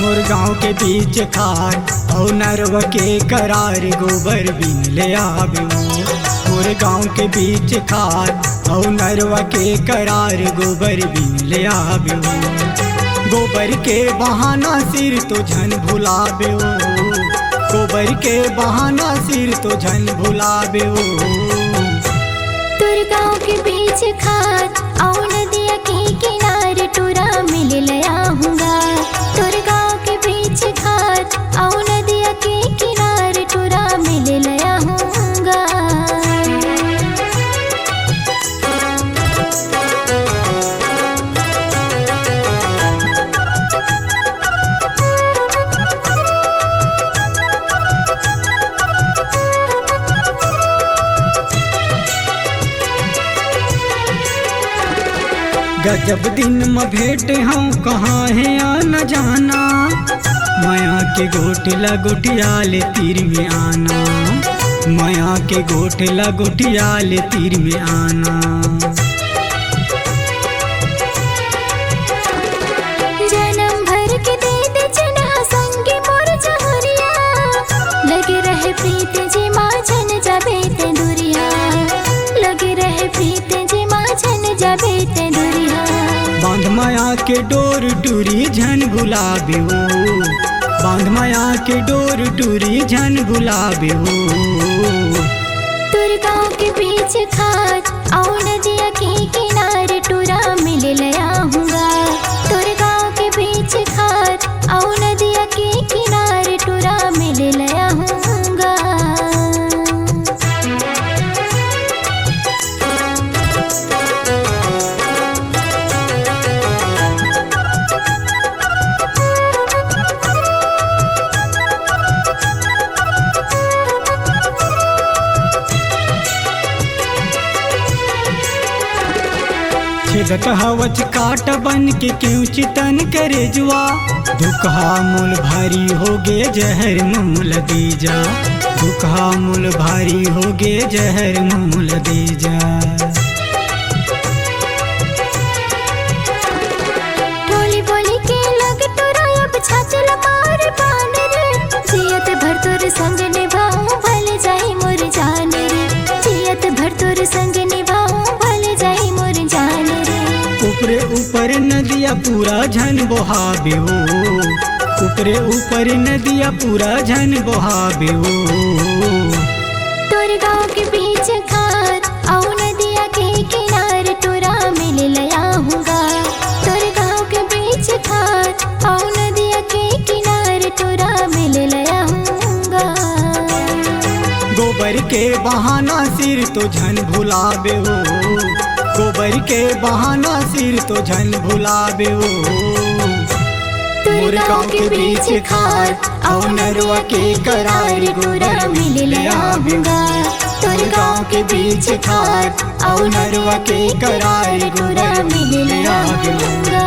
मोर गाँव के बीच खार और नरवा के करार गोबर बिन ले आवे मोर गाँव के बीच खार और नरवा के करार गोबर बिन ले आवे गोबर के बहाना सिर तो झन भुलावे गोबर के बहाना सिर तो झन भुलावे तुर गाँव के बीच खात और नदिया के किनारे टूरा मिल लया हूँगा तुर गाँव के बीच खात और नदिया के किनारे टूरा मिल लया हूँगा। गजब दिन में भेंट हम कहाँ है आना जाना माया के गोठला गोटियाले तीर में आना माया के गोठला गोटियाले तीर में आना। जन्म भर के दे दे जना संगे मोर जहरिया लगे रहे प्रीत जी माँ छन जाबे ते दुरिया लगे रहे प्रीत जी माँ छन जाबे ते दुरिया। बांध माया के डोर टूरी झन भुलावे बांध माया के डोर टूरी झन भुलावे तुर गाँव के बीच खात और नदिया के किनारे टूरा मिल लया हूँगा तुर गाँव के बीच खात और नदिया के किनारे टूरा मिल लया हूँगा। छिदक हवच काट बन के क्यों चितन करे जुआ दुखहा मूल भारी हो गे जहर मूल दीजा दुखहा मूल भारी हो गे जहर मूल दीजा। बोली बोली के लग तोरा अब छाचल मार पान रे जियत भर तोर संग निभाऊं भले जाई मोर जान रे जियत भर तोर संग निभाऊं भले जाई मोर जान रे। ऊपरे ऊपर नदिया पूरा झन बहावे ऊपरे ऊपर नदिया पूरा झन बहावे तुर गाँव के बीच खात और नदिया के किनारे टूरा मिल लया हूँगा तुर गाँव के बीच खात और नदिया के किनारे टूरा मिल लया हूँगा। गोबर के बहाना सिर तो झन भुलावे गोबर के बहाना सिर तो झन भुलावे मोर गाँव के बीच खार और नरवा के करार गोबर मिल लया हूँगा तुर गाँव के बीच खार और नरवा के करार गोबर मिल लया हूँगा।